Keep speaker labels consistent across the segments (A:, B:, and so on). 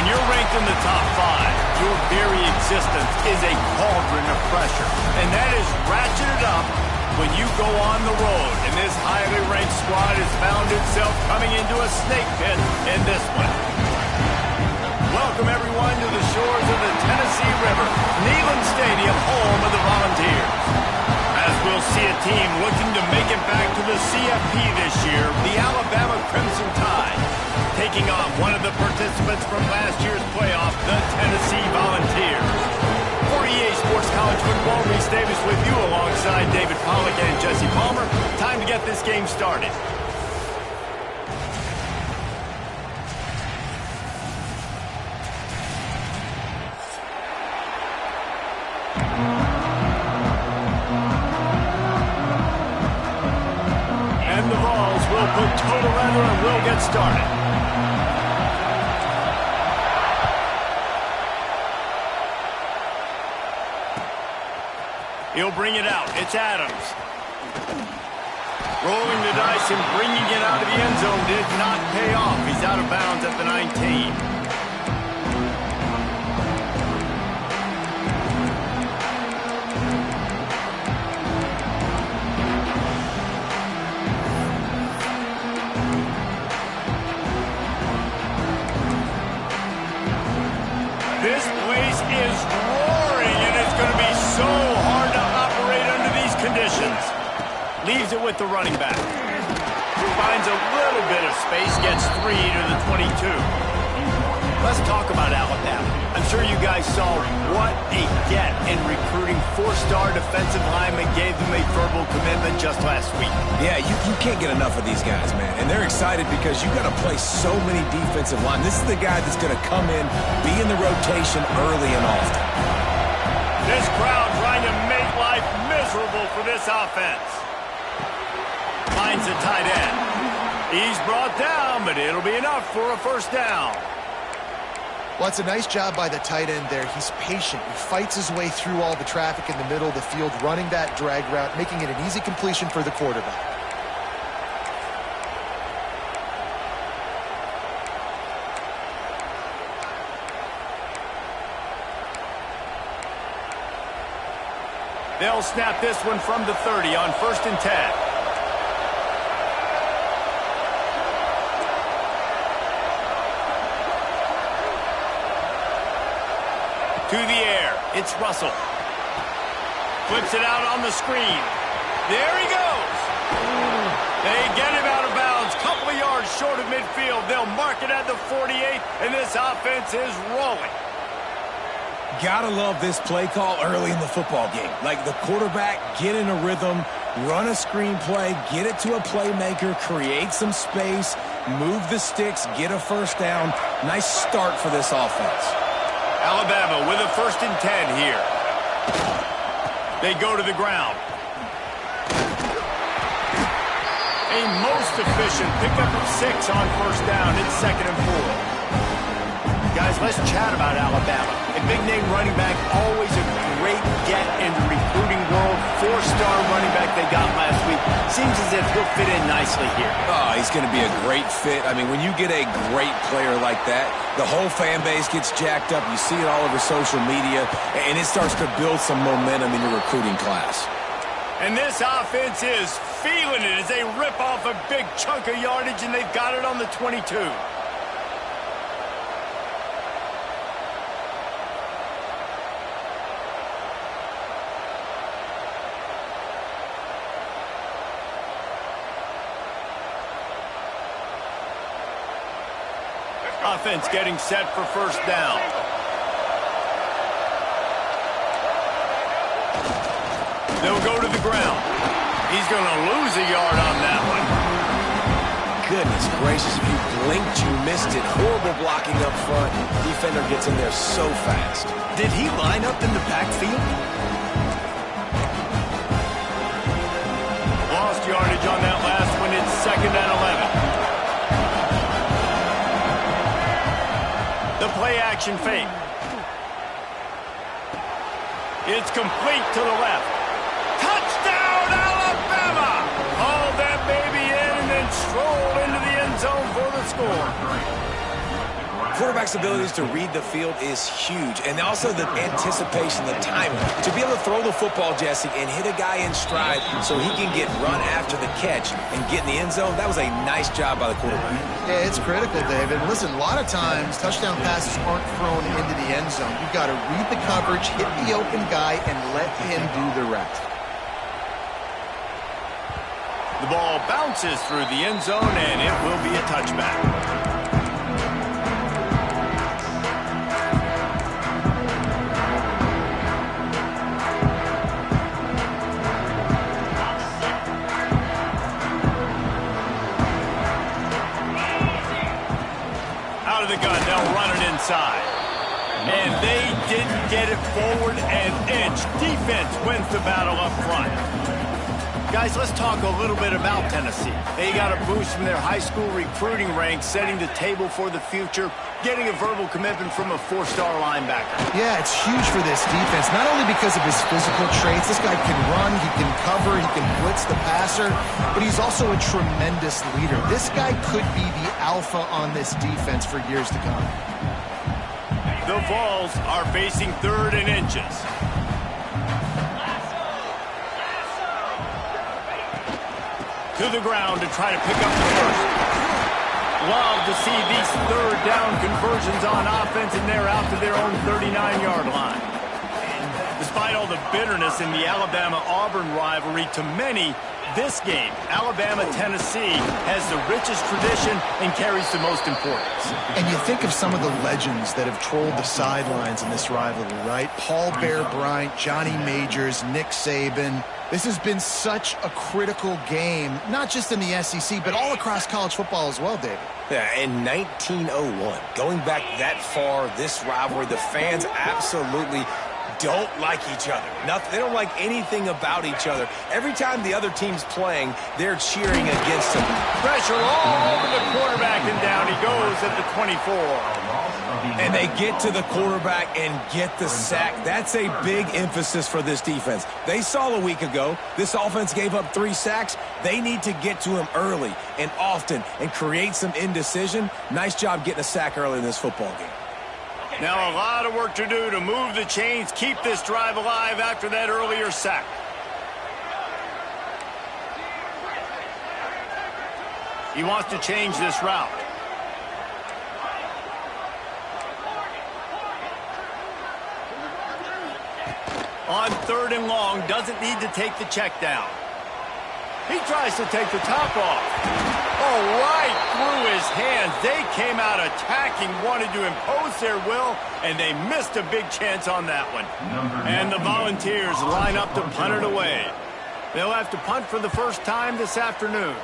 A: you're ranked in the top 5, your very existence is a cauldron of pressure. And that is ratcheted up when you go on the road. And this highly ranked squad has found itself coming into a snake pit in this one. Welcome, everyone, to the shores of the Tennessee River, Neyland Stadium, home of the Volunteers. As we'll see a team looking to make it back to the CFP this year, the Alabama Crimson Tide, taking on one of the participants from last year's playoff, the Tennessee Volunteers. For EA Sports College Football, Reese Davis with you alongside David Pollack and Jesse Palmer. Time to get this game started. And the Vols will put total leather and we'll get started. He'll bring it out. It's Adams. Rolling the dice and bringing it out of the end zone did not pay off. He's out of bounds at the 19. This place is roaring, and it's going to be so hard to operate under these conditions. Leaves it with the running back. Finds a little bit of space, gets 3 to the 22. Let's talk about Alabama. I'm sure you guys saw what a get in recruiting. 4-star defensive lineman gave them a verbal commitment just last week.
B: Yeah, you can't get enough of these guys, man. And they're excited because you got to play so many defensive line. This is the guy that's going to come in, be in the rotation early and often.
A: This crowd trying to make life miserable for this offense. Finds the tight end. He's brought down, but it'll be enough for a first down.
C: Well, it's a nice job by the tight end there. He's patient. He fights his way through all the traffic in the middle of the field, running that drag route, making it an easy completion for the quarterback.
A: They'll snap this one from the 30 on 1st and 10. To the air, it's Russell. Flips it out on the screen. There he goes. They get him out of bounds, couple of yards short of midfield. They'll mark it at the 48, and this offense is rolling.
B: Gotta love this play call early in the football game. Like the quarterback, get in a rhythm, run a screen play, get it to a playmaker, create some space, move the sticks, get a first down. Nice start for this offense.
A: Alabama with a 1st and 10 here. They go to the ground. A most efficient pickup of 6 on 1st down. It's 2nd and 4. Guys, let's chat about Alabama. A big-name running back, always a great get in the recruiting world. 4-star running back they got last week. Seems as if he'll fit in nicely here.
B: Oh, he's going to be a great fit. I mean, when you get a great player like that, the whole fan base gets jacked up. You see it all over social media, and it starts to build some momentum in your recruiting class.
A: And this offense is feeling it as they rip off a big chunk of yardage, and they've got it on the 22. Offense getting set for 1st down. They'll go to the ground. He's going to lose a yard on that one.
B: Goodness gracious, if you blinked, you missed it. Horrible blocking up front. Defender gets in there so fast.
A: Did he line up in the backfield? Lost yardage on that last one. It's 2nd and 11. The play-action fake. It's complete to the left. Touchdown, Alabama! Haul that baby in and then stroll into the end zone for the score.
B: quarterback's abilities to read the field is huge, and also the anticipation, the timing. To be able to throw the football, Jesse, and hit a guy in stride so he can get run after the catch and get in the end zone, that was a nice job by the quarterback.
C: Yeah, it's critical, David. Listen, a lot of times touchdown passes aren't thrown into the end zone. You've got to read the coverage, hit the open guy, and let him do the rest.
A: The ball bounces through the end zone, and it will be a touchback. Out of the gun, they'll run it inside. And they didn't get it forward an inch. Defense wins the battle up front. Guys, let's talk a little bit about Tennessee. They got a boost from their high school recruiting ranks, setting the table for the future, getting a verbal commitment from a four-star linebacker.
C: Yeah, it's huge for this defense, not only because of his physical traits. This guy can run, he can cover, he can blitz the passer, but he's also a tremendous leader. This guy could be the alpha on this defense for years to come.
A: The Vols are facing 3rd and inches. To the ground to try to pick up the first. Love to see these 3rd down conversions on offense, and they're out to their own 39-yard line. Despite all the bitterness in the Alabama-Auburn rivalry, to many, this game, Alabama-Tennessee, has the richest tradition and carries the most importance.
C: And you think of some of the legends that have trolled the sidelines in this rivalry, right? Paul Bear Bryant, Johnny Majors, Nick Saban. This has been such a critical game, not just in the SEC, but all across college football as well, David.
B: Yeah, in 1901, going back that far, this rivalry, the fans absolutely don't like each other. They don't like anything about each other. Every time the other team's playing, they're cheering against them.
A: Pressure all over the quarterback, and down he goes at the 24.
B: And they get to the quarterback and get the sack. That's a big emphasis for this defense. They saw a week ago, this offense gave up 3 sacks. They need to get to him early and often and create some indecision. Nice job getting a sack early in this football game.
A: Now a lot of work to do to move the chains, keep this drive alive after that earlier sack. He wants to change this route. On 3rd and long, doesn't need to take the check down. He tries to take the top off. Oh, right through his hands. They came out attacking, wanted to impose their will, and they missed a big chance on that one. And the Volunteers line up to punt it away. They'll have to punt for the first time this afternoon.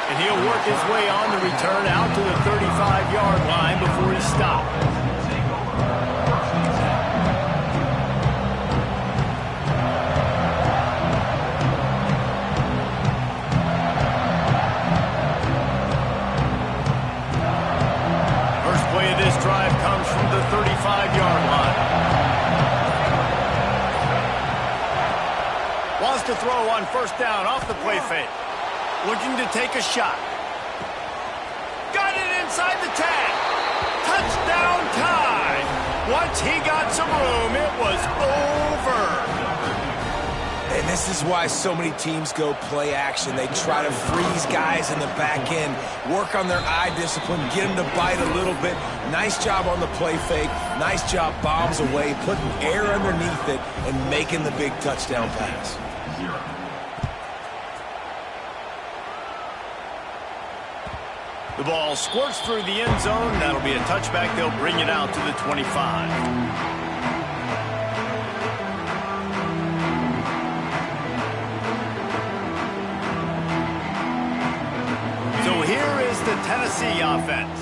A: And he'll work his way on the return out to the 35-yard line before he stopped. First play of this drive comes from the 35-yard line. Wants to throw on 1st down off the play fake. Looking to take a shot. Got it inside the tag. Touchdown tie. Once he got some room, it was over.
B: And this is why so many teams go play action. They try to freeze guys in the back end, work on their eye discipline, get them to bite a little bit. Nice job on the play fake. Nice job bombs away, putting air underneath it, and making the big touchdown pass.
A: The ball squirts through the end zone. That'll be a touchback. They'll bring it out to the 25. So here is the Tennessee offense.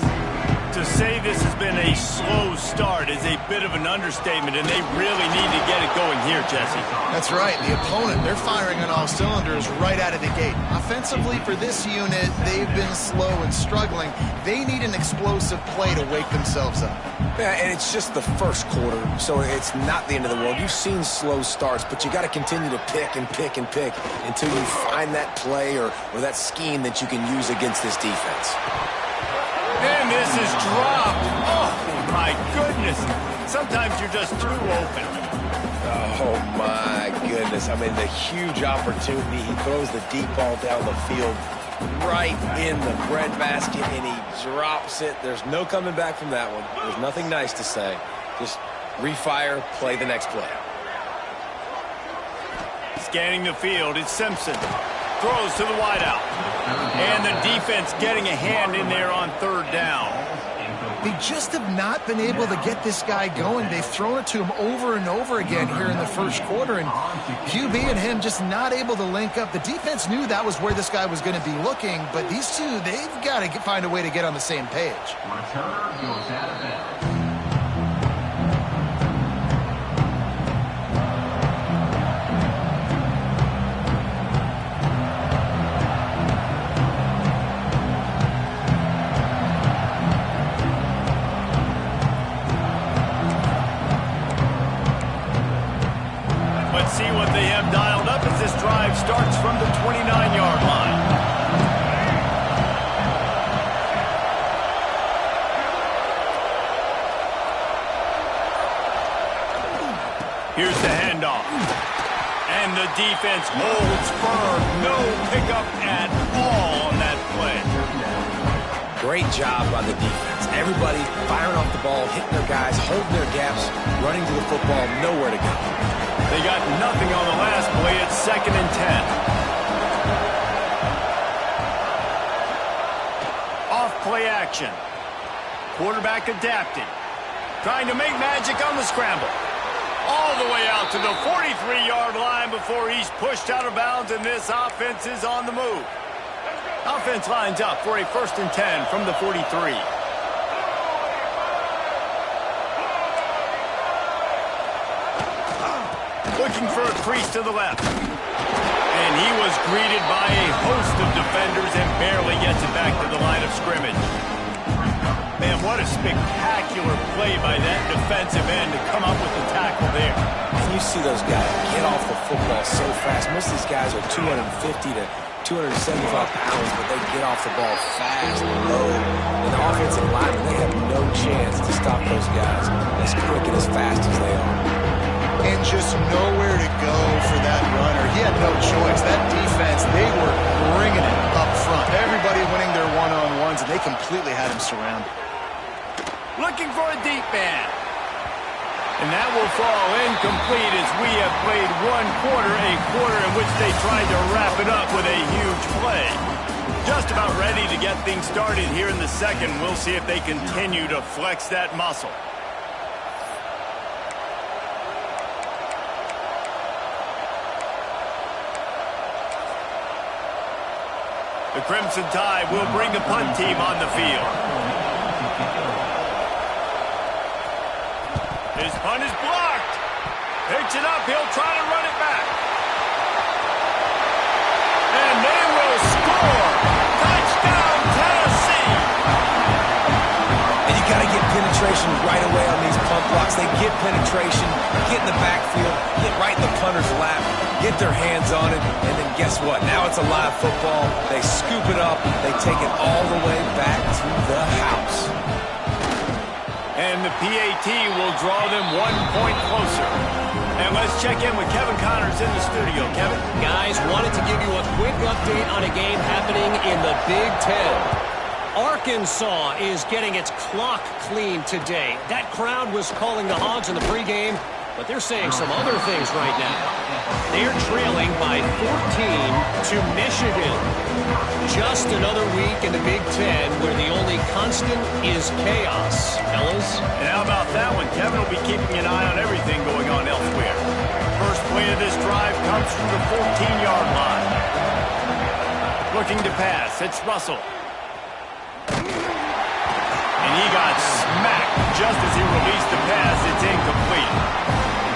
A: To say this has been a slow start is a bit of an understatement, and they really need to get it going here, Jesse.
C: That's right. The opponent, they're firing on all cylinders right out of the gate. Offensively, for this unit, they've been slow and struggling. They need an explosive play to wake themselves up.
B: Yeah, and it's just the first quarter, so it's not the end of the world. You've seen slow starts, but you got to continue to pick and pick and pick until you find that play or that scheme that you can use against this defense.
A: And this is dropped. Oh, my goodness. Sometimes you're just too open.
B: Oh, my goodness. I mean, the huge opportunity. He throws the deep ball down the field right in the breadbasket, and he drops it. There's no coming back from that one. There's nothing nice to say. Just refire, play the next play.
A: Scanning the field, it's Simpson. Throws to the wideout. And the defense getting a hand in there on third down.
C: They just have not been able to get this guy going. They've thrown it to him over and over again here in the first quarter, and QB and him just not able to link up. The defense knew that was where this guy was going to be looking, but these two, they've got to find a way to get on the same page.
D: Returner goes out of bounds.
A: See what they have dialed up as this drive starts from the 29-yard line. Here's the handoff. And the defense holds firm. No pickup at all on that play.
B: Great job by the defense. Everybody firing off the ball, hitting their guys, holding their gaps, running to the football, nowhere to go.
A: They got nothing on the last play. It's 2nd and 10. Off play action. Quarterback adapted. Trying to make magic on the scramble. All the way out to the 43-yard line before he's pushed out of bounds, and this offense is on the move. Offense lines up for a 1st and 10 from the 43. Looking for a crease to the left. And he was greeted by a host of defenders and barely gets it back to the line of scrimmage. Man, what a spectacular play by that defensive end to come up with the tackle there.
B: And you see those guys get off the football so fast. Most of these guys are 250 to 275 pounds, but they get off the ball fast, low. And the offensive line, they have no chance to stop those guys as quick and as fast as they are.
C: And just nowhere to go for that runner. He had no choice. That defense, they were bringing it up front. Everybody winning their one-on-ones, and they completely had him surrounded.
A: Looking for a deep man. And that will fall incomplete as we have played one quarter, a quarter in which they tried to wrap it up with a huge play. Just about ready to get things started here in the second. We'll see if they continue to flex that muscle. The Crimson Tide will bring the punt team on the field. His punt is blocked. Picks it up. He'll try to run it back. And they will score. Touchdown, Tennessee.
B: And you got to get penetration right away on these punt blocks. They get penetration, get in the backfield, get right in the punter's lap, get their hands on it, and then guess what? Now it's a live football. They scoop it up. They take it all the way back to the house.
A: And the PAT will draw them 1 point closer. And let's check in with Kevin Connors in the studio. Kevin?
E: Guys, wanted to give you a quick update on a game happening in the Big Ten. Arkansas is getting its clock cleaned today. That crowd was calling the Hogs in the pregame, but they're saying some other things right now. They're trailing by 14 to Michigan. Just another week in the Big Ten where the only constant is chaos. Fellas?
A: And how about that one? Kevin will be keeping an eye on everything going on elsewhere. First play of this drive comes from the 14-yard line. Looking to pass. It's Russell. And he got smacked just as he released the pass. It's incomplete.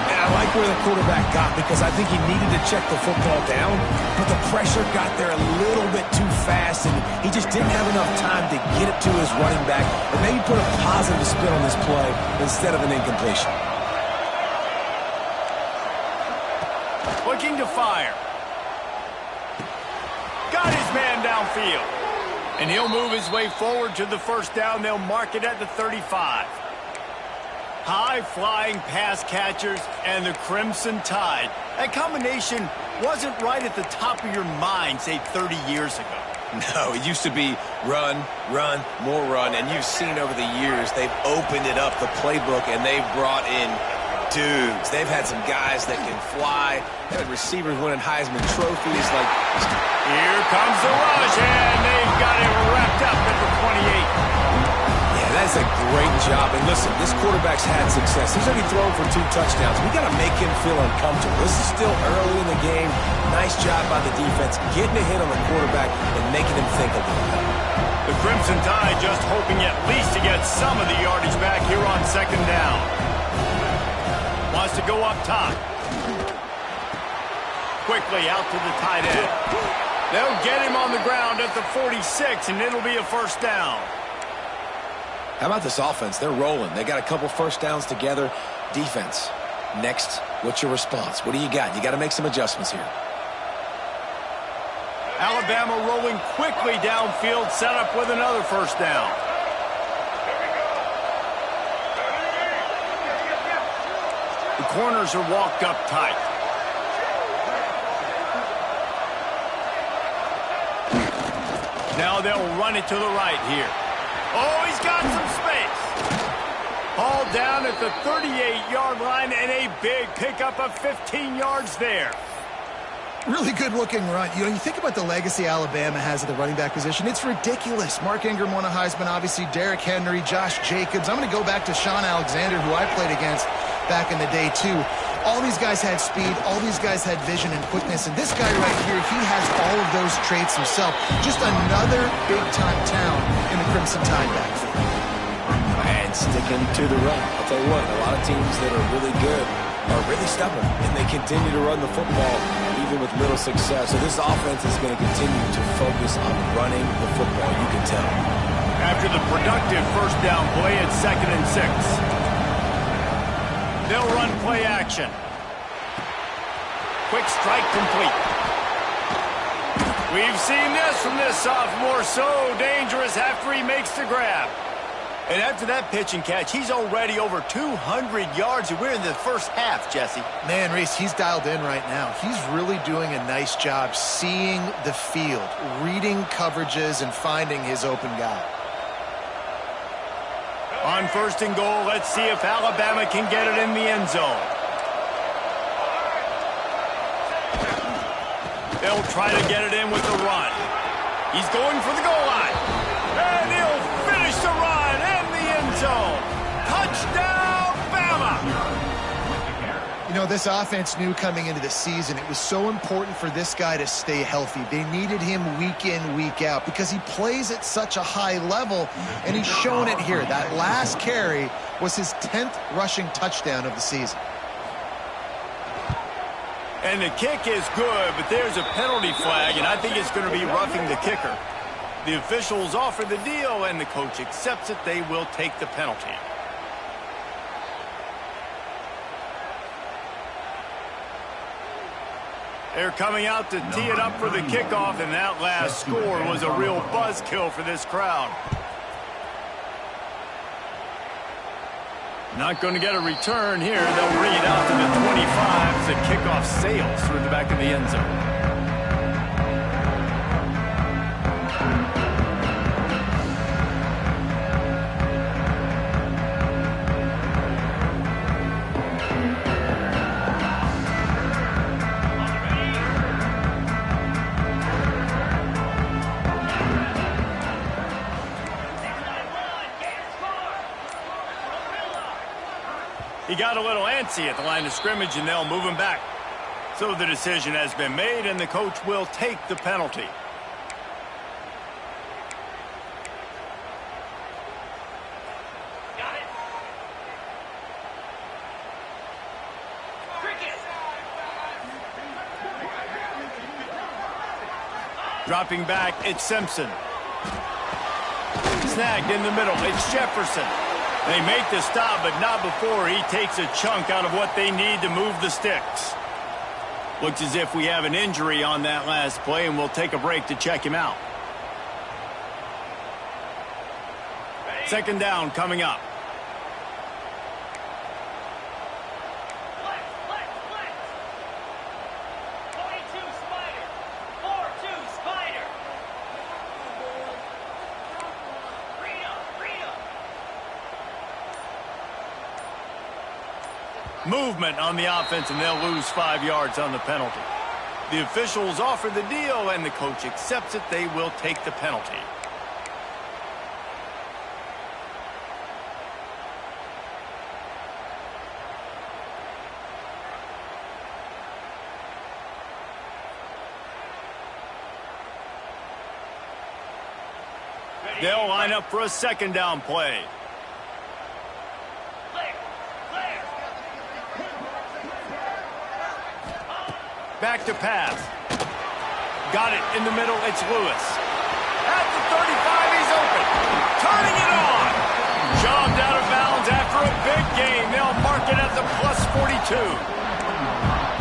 B: And I like where the quarterback got because I think he needed to check the football down, but the pressure got there a little bit too fast, and he just didn't have enough time to get it to his running back or maybe put a positive spin on this play instead of an incompletion.
A: Looking to fire. Got his man downfield. And he'll move his way forward to the first down. They'll mark it at the 35. High-flying pass catchers and the Crimson Tide. That combination wasn't right at the top of your mind, say, 30 years ago.
B: No, it used to be run, run, more run, and you've seen over the years they've opened it up, the playbook, and they've brought in dudes. They've had some guys that can fly. They've had receivers winning Heisman trophies. Like,
A: here comes the rush, and they've got it wrapped up at the 28.
B: yeah, that's a great job. And listen, this quarterback's had success. He's already thrown for 2 touchdowns. We got to make him feel uncomfortable. This is still early in the game. Nice job by the defense, getting a hit on the quarterback and making him think a little bit.
A: The Crimson Tide just hoping at least to get some of the yardage back here on second down. Wants to go up top. Quickly out to the tight end. They'll get him on the ground at the 46, and it'll be a first down.
B: How about this offense? They're rolling. They got a couple first downs together. Defense, next, what's your response? What do you got? You got to make some adjustments here.
A: Alabama rolling quickly downfield, set up with another first down. The corners are walked up tight. Now they'll run it to the right here. Oh, he's got some space. Hauled down at the 38-yard line, and a big pickup of 15 yards there.
C: Really good-looking run. You know, you think about the legacy Alabama has at the running back position. It's ridiculous. Mark Ingram won a Heisman, obviously. Derrick Henry, Josh Jacobs. I'm going to go back to Sean Alexander, who I played against back in the day, too. All these guys had speed. All these guys had vision and quickness. And this guy right here, he has all of those traits himself. Just another big-time talent in the Crimson Tide backfield.
B: And sticking to the run. I'll tell you what, a lot of teams that are really good are really stubborn, and they continue to run the football even with little success. So this offense is going to continue to focus on running the football, you can tell.
A: After the productive first down play at 2nd and 6. They'll run play action. Quick strike complete. We've seen this from this sophomore, so dangerous after he makes the grab. And after that pitch and catch, he's already over 200 yards, and we're in the first half, Jesse.
C: Man, Reese, he's dialed in right now. He's really doing a nice job seeing the field, reading coverages, and finding his open guy.
A: On 1st and goal, let's see if Alabama can get it in the end zone. They'll try to get it in with the run. He's going for the goal line. And he'll finish the run in the end zone. Touchdown, Bama!
C: You know, this offense knew coming into the season it was so important for this guy to stay healthy. They needed him week in, week out because he plays at such a high level, and he's shown it here. That last carry was his 10th rushing touchdown of the season.
A: And the kick is good, but there's a penalty flag, and I think it's going to be roughing the kicker. The officials offer the deal, and the coach accepts it. They will take the penalty. They're coming out to tee it up for the kickoff, and that last score was a real buzzkill for this crowd. Not going to get a return here. They'll bring it out to the 25 as the kickoff sails through the back of the end zone. He got a little antsy at the line of scrimmage, and they'll move him back. So the decision has been made, and the coach will take the penalty. Dropping back, it's Simpson. Snagged in the middle, it's Jefferson. They make the stop, but not before he takes a chunk out of what they need to move the sticks. Looks as if we have an injury on that last play, and we'll take a break to check him out. Second down coming up. Movement on the offense, and they'll lose 5 yards on the penalty. The officials offer the deal, and the coach accepts it. They will take the penalty. They'll line up for a second down play. Back to pass. Got it in the middle. It's Lewis. At the 35, he's open. Turning it on. Jogged out of bounds after a big game. They'll mark it at the plus 42.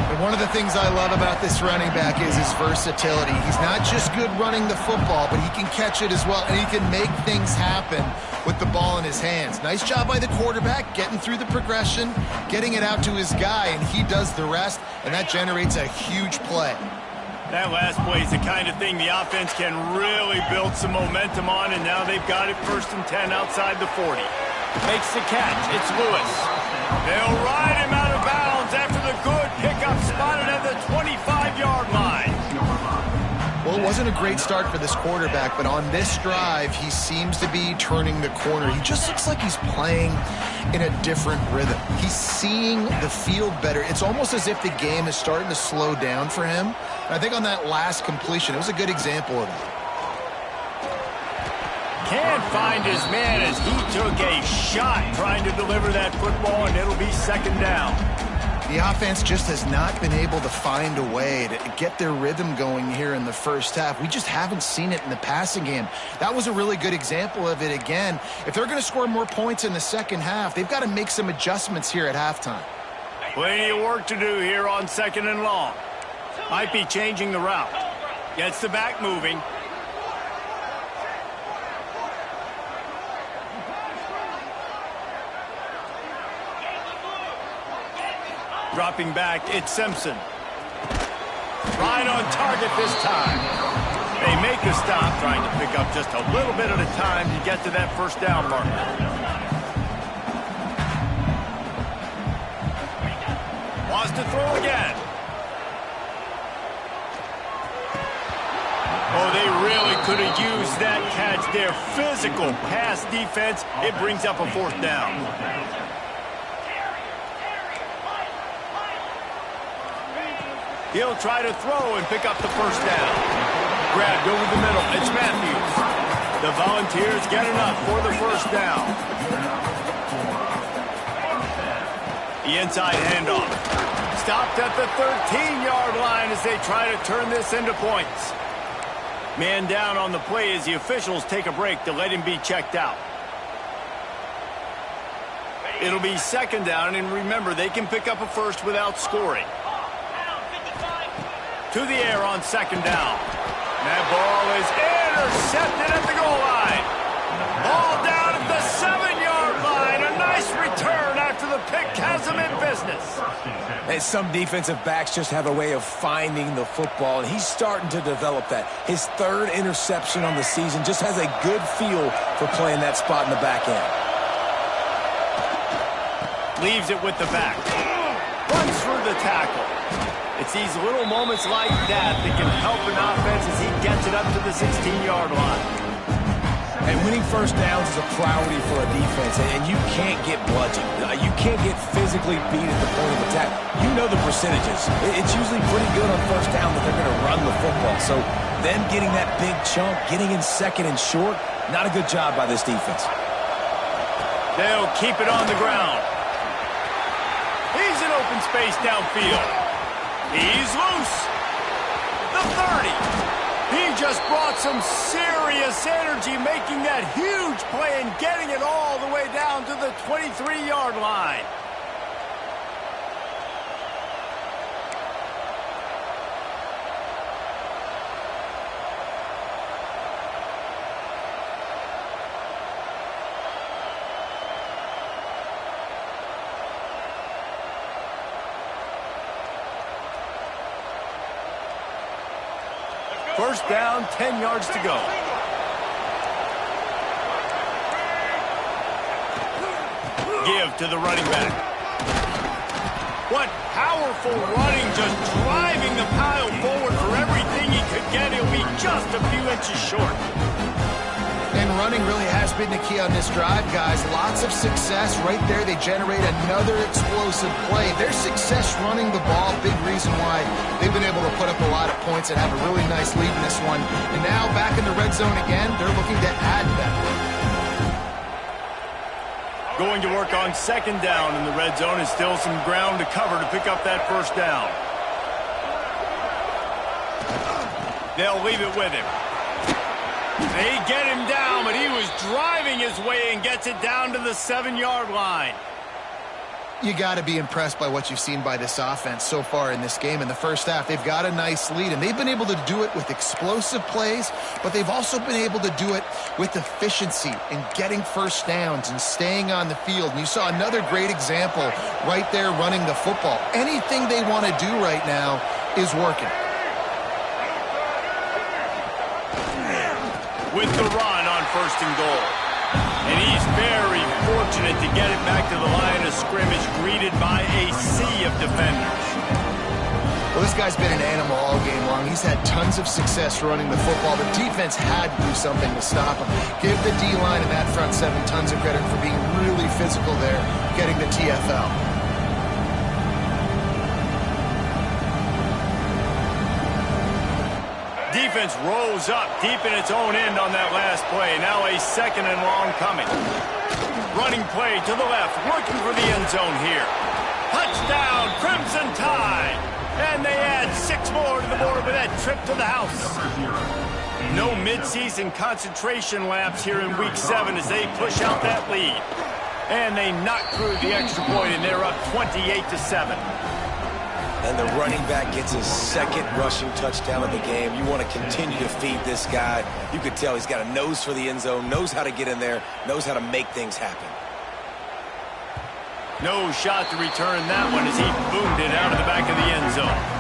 C: And one of the things I love about this running back is his versatility. He's not just good running the football, but he can catch it as well, and he can make things happen with the ball in his hands. Nice job by the quarterback, getting through the progression, getting it out to his guy, and he does the rest, and that generates a huge play.
A: That last play is the kind of thing the offense can really build some momentum on, and now they've got it 1st and 10 outside the 40. Makes the catch. It's Lewis. They'll ride him out of bounds after the good pickup spotted at the 25-yard line.
C: Well, it wasn't a great start for this quarterback, but on this drive, he seems to be turning the corner. He just looks like he's playing in a different rhythm. He's seeing the field better. It's almost as if the game is starting to slow down for him. And I think on that last completion, it was a good example of that.
A: Can't find his man as he took a shot trying to deliver that football, and it'll be second down.
C: The offense just has not been able to find a way to get their rhythm going here in the first half. We just haven't seen it in the passing game. That was a really good example of it again. If they're going to score more points in the second half, they've got to make some adjustments here at halftime.
A: Plenty of work to do here on 2nd and long. Might be changing the route. Gets the back moving. Dropping back, it's Simpson. Right on target this time. They make the stop, trying to pick up just a little bit at a time to get to that first down marker. Wants to throw again. Oh, they really could have used that catch there. Physical pass defense. It brings up a 4th down. He'll try to throw and pick up the first down. Grabbed over the middle. It's Matthews. The Volunteers get enough for the first down. The inside handoff. Stopped at the 13-yard line as they try to turn this into points. Man down on the play as the officials take a break to let him be checked out. It'll be second down, and remember, they can pick up a first without scoring. To the air on second down. That ball is intercepted at the goal line. Ball down at the 7-yard line. A nice return after the pick has them in business.
B: And some defensive backs just have a way of finding the football, and he's starting to develop that. His 3rd interception on the season, just has a good feel for playing that spot in the back end.
A: Leaves it with the back. Runs through the tackle. It's these little moments like that that can help an offense as he gets it up to the 16-yard line.
B: And winning first downs is a priority for a defense, and you can't get bludgeoned. You can't get physically beat at the point of attack. You know the percentages. It's usually pretty good on first down that they're going to run the football. So them getting that big chunk, getting in second and short, not a good job by this defense.
A: They'll keep it on the ground. He's in open space downfield. He's loose. The 30. He just brought some serious energy, making that huge play and getting it all the way down to the 23-yard line. First down, 10 yards to go. Give to the running back. What powerful running, just driving the pile forward for everything he could get. He'll be just a few inches short.
C: And running really has been the key on this drive, guys. Lots of success right there. They generate another explosive play. Their success running the ball, big reason why they've been able to put up a lot of points and have a really nice lead in this one. And now back in the red zone again, they're looking to add that.
A: Going to work on second down in the red zone, and still some ground to cover to pick up that first down. They'll leave it with him. They get him down, but he was driving his way and gets it down to the 7-yard line.
C: You got to be impressed by what you've seen by this offense so far in this game. In the first half, they've got a nice lead, and they've been able to do it with explosive plays, but they've also been able to do it with efficiency and getting first downs and staying on the field. And you saw another great example right there running the football. Anything they want to do right now is working.
A: With the run on first and goal. And he's very fortunate to get it back to the line of scrimmage, greeted by a sea of defenders.
C: Well, this guy's been an animal all game long. He's had tons of success running the football. The defense had to do something to stop him. Give the D-line and that front seven tons of credit for being really physical there, getting the TFL.
A: Defense rose up deep in its own end on that last play. Now a second and long coming. Running play to the left, looking for the end zone here. Touchdown, Crimson Tide. And they add 6 more to the board with that trip to the house. No midseason concentration laps here in Week 7 as they push out that lead. And they knock through the extra point, and they're up 28-7.
B: And the running back gets his second rushing touchdown of the game. You want to continue to feed this guy. You could tell he's got a nose for the end zone, knows how to get in there, knows how to make things happen.
A: No shot to return that one as he boomed it out of the back of the end zone.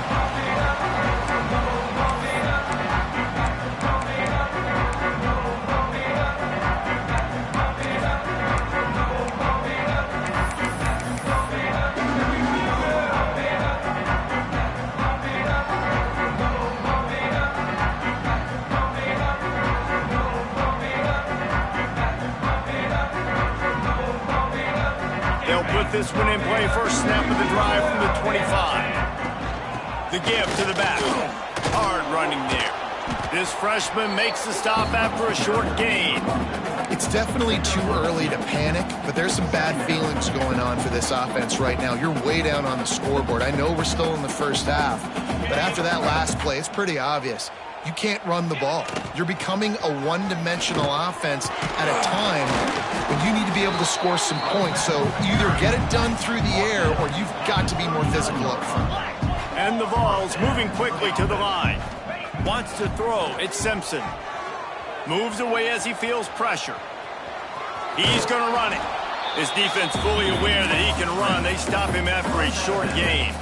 A: This one in play, first snap of the drive from the 25. The give to the back. Hard running there. This freshman makes the stop after a short gain.
C: It's definitely too early to panic, but there's some bad feelings going on for this offense right now. You're way down on the scoreboard. I know we're still in the first half, but after that last play, it's pretty obvious. You can't run the ball. You're becoming a one-dimensional offense at a time when you need to be able to score some points. So either get it done through the air or you've got to be more physical up front.
A: And the Vols moving quickly to the line. Wants to throw. It's Simpson. Moves away as he feels pressure. He's going to run it. His defense fully aware that he can run. They stop him after a short gain.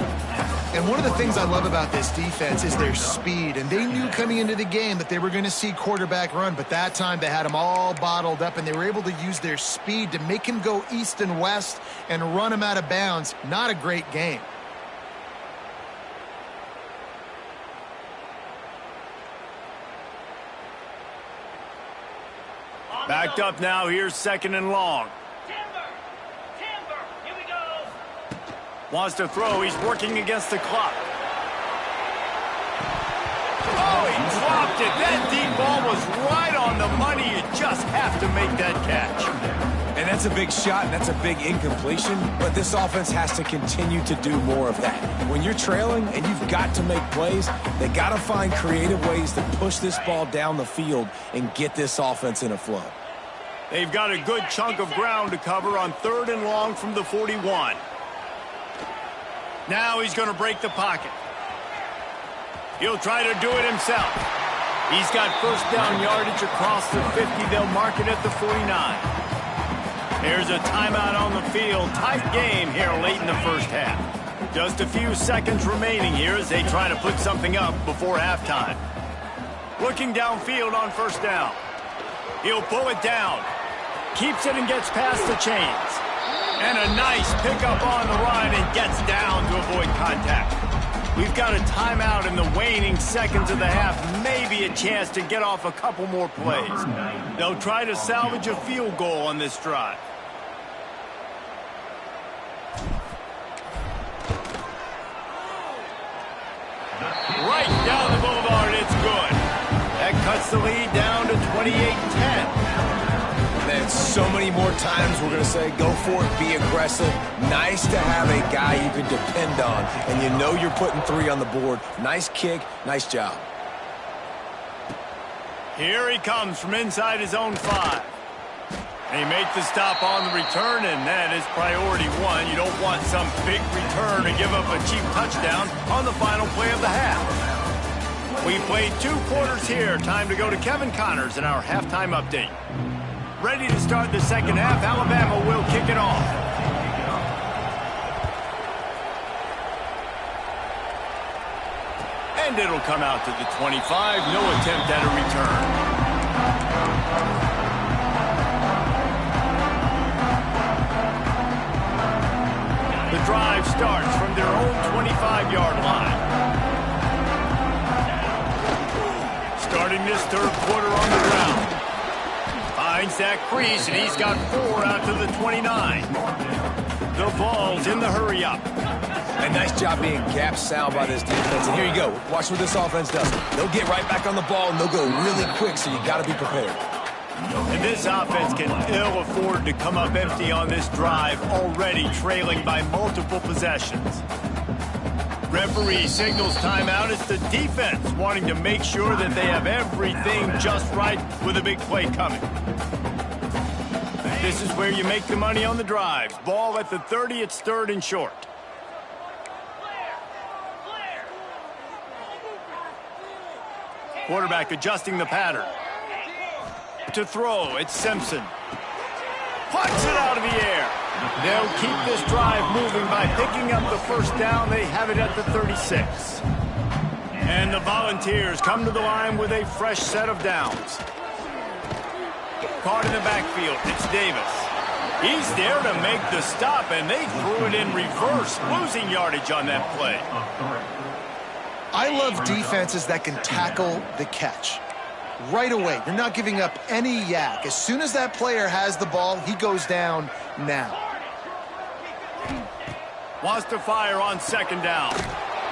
C: And one of the things I love about this defense is their speed. And they knew coming into the game that they were going to see quarterback run. But that time they had him all bottled up, and they were able to use their speed to make him go east and west and run him out of bounds. Not a great game.
A: Backed up now. Here's second and long. Wants to throw. He's working against the clock. Oh, he dropped it. That deep ball was right on the money. You just have to make that catch.
B: And that's a big shot, and that's a big incompletion, but this offense has to continue to do more of that. When you're trailing and you've got to make plays, they got to find creative ways to push this ball down the field and get this offense in a flow.
A: They've got a good chunk of ground to cover on 3rd and long from the 41. Now he's going to break the pocket. He'll try to do it himself. He's got first down yardage across the 50. They'll mark it at the 49. There's a timeout on the field. Tight game here late in the first half. Just a few seconds remaining here as they try to put something up before halftime. Looking downfield on first down. He'll pull it down. Keeps it and gets past the chains. And a nice pickup on the run and gets down to avoid contact. We've got a timeout in the waning seconds of the half. Maybe a chance to get off a couple more plays. They'll try to salvage a field goal on this drive. Right down the boulevard, it's good. That cuts the lead down to 28-10.
B: Man, so many more times we're going to say, go for it, be aggressive. Nice to have a guy you can depend on, and you know you're putting 3 on the board. Nice kick, nice job.
A: Here he comes from inside his own 5. They make the stop on the return, and that is priority 1. You don't want some big return to give up a cheap touchdown on the final play of the half. We played 2 quarters here. Time to go to Kevin Connors in our halftime update. Ready to start the second half. Alabama will kick it off. And it'll come out to the 25. No attempt at a return. The drive starts from their own 25-yard line. Starting this 3rd quarter on the ground. Finds that crease, and he's got 4 out to the 29. The ball's in the hurry-up.
B: A nice job being gap sound by this defense. And here you go. Watch what this offense does. They'll get right back on the ball, and they'll go really quick, so you got to be prepared.
A: And this offense can ill afford to come up empty on this drive, already trailing by multiple possessions. Referee signals timeout. It's the defense wanting to make sure that they have everything just right with a big play coming. This is where you make the money on the drives. Ball at the 30. It's 3rd and short. Quarterback adjusting the pattern. To throw, it's Simpson. Puts it out of the air. They'll keep this drive moving by picking up the first down. They have it at the 36. And the Volunteers come to the line with a fresh set of downs. Caught in the backfield, it's Davis. He's there to make the stop, and they threw it in reverse, losing yardage on that play.
C: I love defenses that can tackle the catch. Right away, you're not giving up any yak. As soon as that player has the ball, he goes down now.
A: Wants to fire on 2nd down.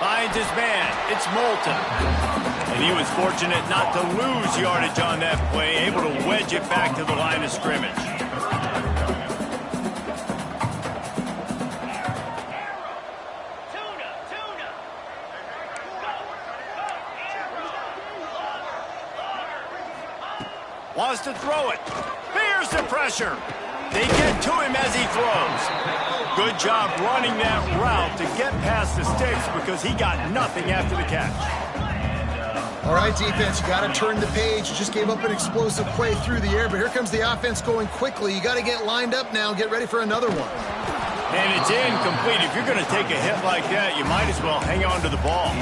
A: Finds his man. It's Moulton. And he was fortunate not to lose yardage on that play, able to wedge it back to the line of scrimmage. Wants to throw it. Fears the pressure. They get to him as he throws. Good job running that route to get past the sticks because he got nothing after the catch.
C: All right, defense, you got to turn the page. You just gave up an explosive play through the air, but here comes the offense going quickly. You got to get lined up now, get ready for another one.
A: And it's incomplete. If you're going to take a hit like that, you might as well hang on to the ball.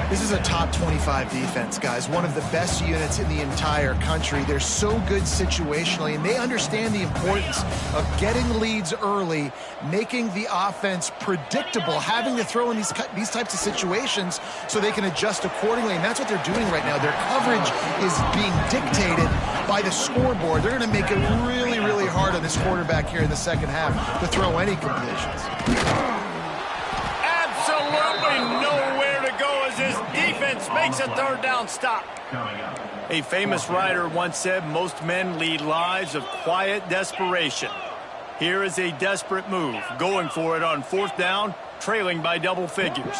C: This is a top 25 defense, guys. One of the best units in the entire country. They're so good situationally, and they understand the importance of getting leads early, making the offense predictable, having to throw in these types of situations so they can adjust accordingly, and that's what they're doing right now. Their coverage is being dictated by the scoreboard. They're going to make it really, really hard on this quarterback here in the second half to throw any completions.
A: Absolutely nowhere to go as this defense makes a 3rd down stop. A famous writer once said most men lead lives of quiet desperation. Here is a desperate move, going for it on 4th down, trailing by double figures.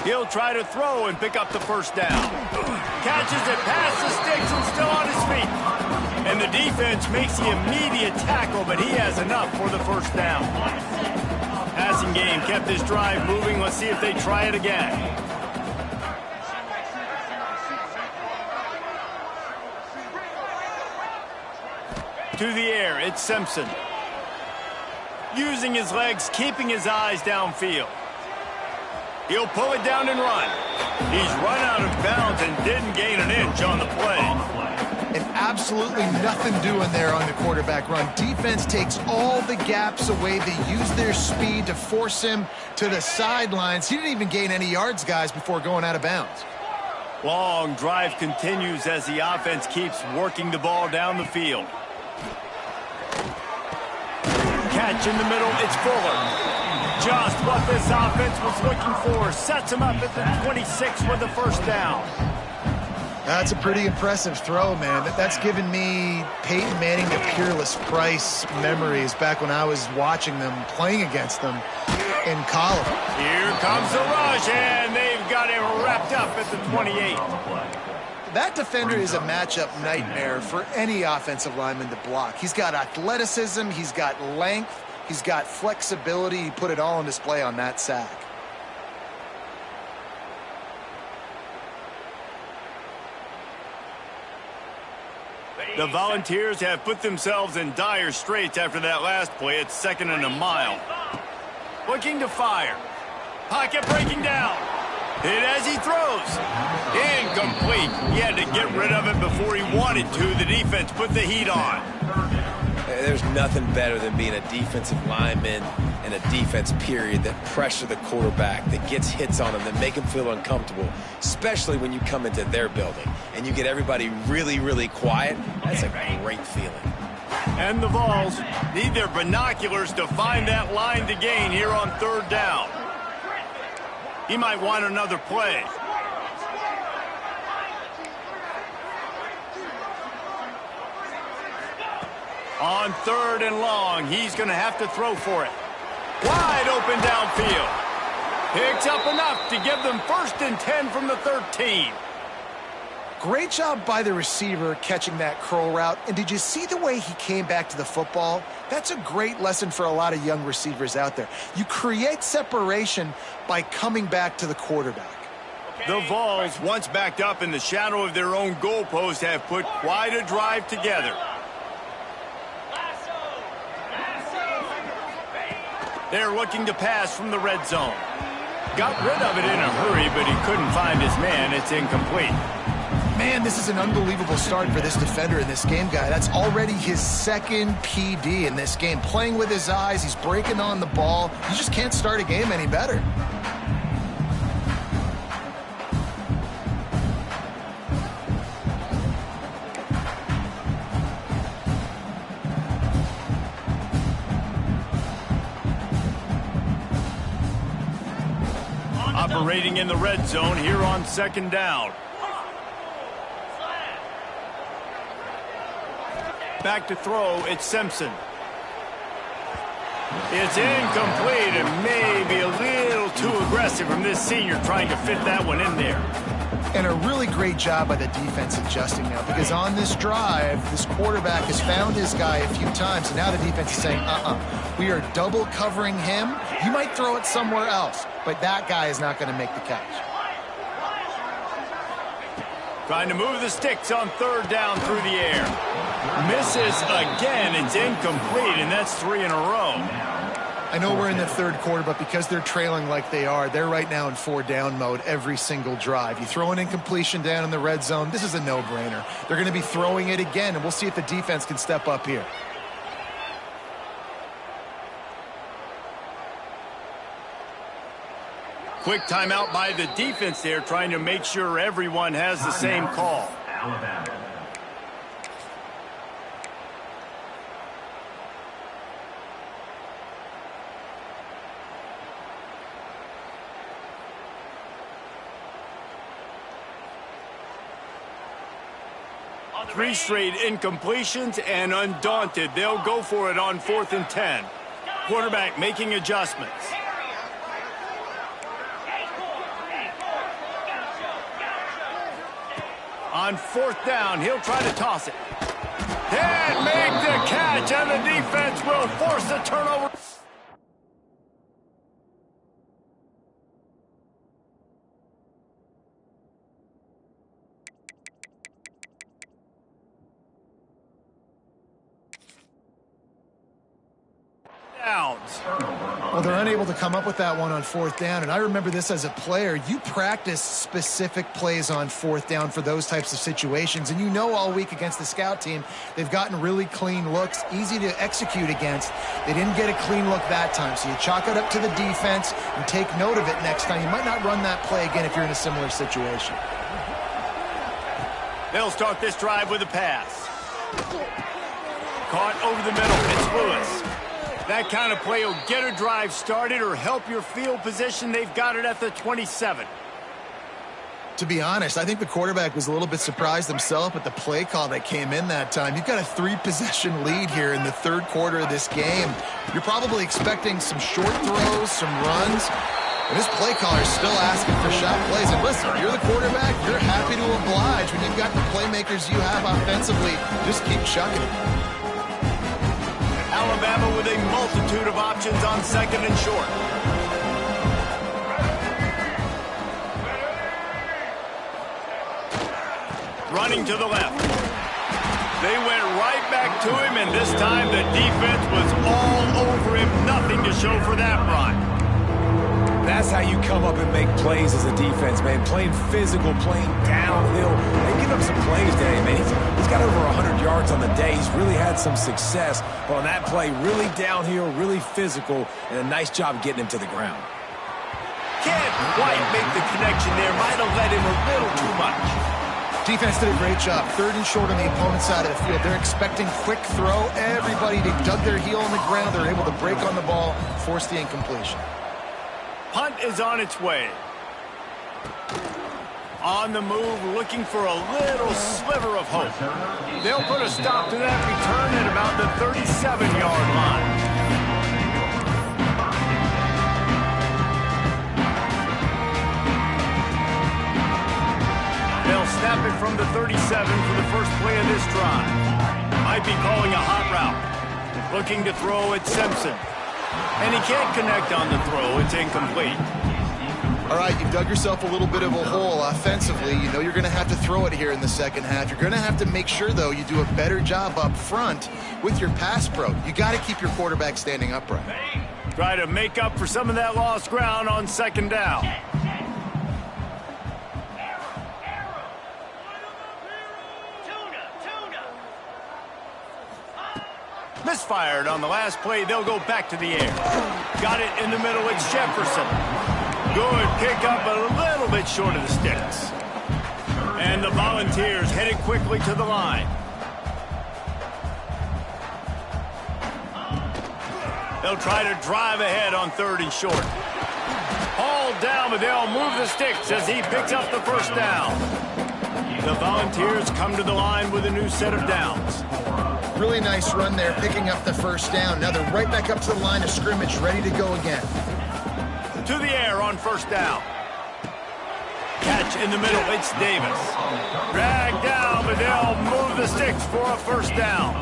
A: He'll try to throw and pick up the first down. Catches it past the sticks and still on his feet. And the defense makes the immediate tackle, but he has enough for the first down. Passing game kept this drive moving. Let's see if they try it again. To the air, it's Simpson. Using his legs, keeping his eyes downfield. He'll pull it down and run. He's run out of bounds and didn't gain an inch on the play.
C: And absolutely nothing doing there on the quarterback run. Defense takes all the gaps away. They use their speed to force him to the sidelines. He didn't even gain any yards, guys, before going out of bounds.
A: Long drive continues as the offense keeps working the ball down the field. Catch in the middle, it's Fuller. Just what this offense was looking for. Sets him up at the 26 with the first down.
C: That's a pretty impressive throw, man. That's given me Peyton Manning to Peerless Price memories back when I was watching them, playing against them in college.
A: Here comes the rush, and they've got him wrapped up at the 28.
C: That defender is a matchup nightmare for any offensive lineman to block. He's got athleticism, he's got length, he's got flexibility. He put it all on display on that sack.
A: The Volunteers have put themselves in dire straits after that last play. It's 2nd and a mile. Looking to fire. Pocket breaking down. Hit as he throws. Incomplete. He had to get rid of it before he wanted to. The defense put the heat on.
B: There's nothing better than being a defensive lineman and a defense period that pressure the quarterback, that gets hits on him, that make him feel uncomfortable, especially when you come into their building and you get everybody really, really quiet. That's a great feeling.
A: And the Vols need their binoculars to find that line to gain here on 3rd down. He might want another play. On 3rd and long, he's going to have to throw for it. Wide open downfield. Picks up enough to give them 1st and 10 from the 13.
C: Great job by the receiver catching that curl route. And did you see the way he came back to the football? That's a great lesson for a lot of young receivers out there. You create separation by coming back to the quarterback.
A: The Vols, once backed up in the shadow of their own goalpost, have put quite a drive together. They're looking to pass from the red zone. Got rid of it in a hurry, but he couldn't find his man. It's incomplete.
C: Man, this is an unbelievable start for this defender in this game, guy. That's already his 2nd PD in this game. Playing with his eyes, he's breaking on the ball. You just can't start a game any better.
A: Operating in the red zone here on 2nd down. Back to throw, it's Simpson. It's incomplete and maybe a little too aggressive from this senior trying to fit that one in there.
C: And a really great job by the defense adjusting now, because on this drive, this quarterback has found his guy a few times, and now the defense is saying, we are double covering him. You might throw it somewhere else, but that guy is not going to make the catch.
A: Trying to move the sticks on 3rd down through the air. Misses again. It's incomplete, and that's 3 in a row.
C: I know we're in the 3rd quarter, but because they're trailing like they are, they're right now in 4-down mode every single drive. You throw an incompletion down in the red zone, this is a no-brainer. They're going to be throwing it again, and we'll see if the defense can step up here.
A: Quick timeout by the defense there, trying to make sure everyone has the same call. 3 straight incompletions, and undaunted, they'll go for it on 4th and 10. Quarterback making adjustments. On 4th down, he'll try to toss it. And make the catch, and the defense will force the turnover.
C: Well, they're unable to come up with that one on 4th down, and I remember this as a player. You practice specific plays on 4th down for those types of situations, and you know all week against the scout team, they've gotten really clean looks, easy to execute against. They didn't get a clean look that time, so you chalk it up to the defense and take note of it next time. You might not run that play again if you're in a similar situation.
A: They'll start this drive with a pass. Caught over the middle. It's Lewis. That kind of play will get a drive started or help your field position. They've got it at the 27.
C: To be honest, I think the quarterback was a little bit surprised himself at the play call that came in that time. You've got a 3-possession lead here in the 3rd quarter of this game. You're probably expecting some short throws, some runs. And this play caller is still asking for shot plays. And listen, you're the quarterback. You're happy to oblige when you've got the playmakers you have offensively. Just keep chucking it.
A: Alabama with a multitude of options on 2nd and short. Running to the left. They went right back to him, and this time the defense was all over him. Nothing to show for that run.
B: That's how you come up and make plays as a defense, man. Playing physical, playing downhill. They give up some plays today, man. He's got over 100 yards on the day. He's really had some success. But on that play, really downhill, really physical, and a nice job getting him to the ground.
A: Can't quite make the connection there. Might have let him a little too much.
C: Defense did a great job. 3rd and short on the opponent's side of the field. They're expecting quick throw. Everybody, they dug their heel on the ground. They're able to break on the ball, force the incompletion.
A: Punt is on its way. On the move, looking for a little sliver of hope. They'll put a stop to that return at about the 37-yard line. They'll snap it from the 37 for the first play of this drive. Might be calling a hot route. Looking to throw at Simpson. And he can't connect on the throw. It's incomplete.
C: All right, you've dug yourself a little bit of a hole offensively. You know you're going to have to throw it here in the second half. You're going to have to make sure, though, you do a better job up front with your pass pro. You got to keep your quarterback standing upright.
A: Try to make up for some of that lost ground on 2nd down. Misfired on the last play. They'll go back to the air. Got it in the middle. It's Jefferson. Good pick up, a little bit short of the sticks. And the Volunteers headed quickly to the line. They'll try to drive ahead on 3rd and short. Hauled down, but they'll move the sticks as he picks up the first down. The Volunteers come to the line with a new set of downs.
C: Really nice run there, picking up the first down. Now they're right back up to the line of scrimmage, ready to go again.
A: To the air on 1st down. Catch in the middle, it's Davis. Dragged down, but they'll move the sticks for a 1st down.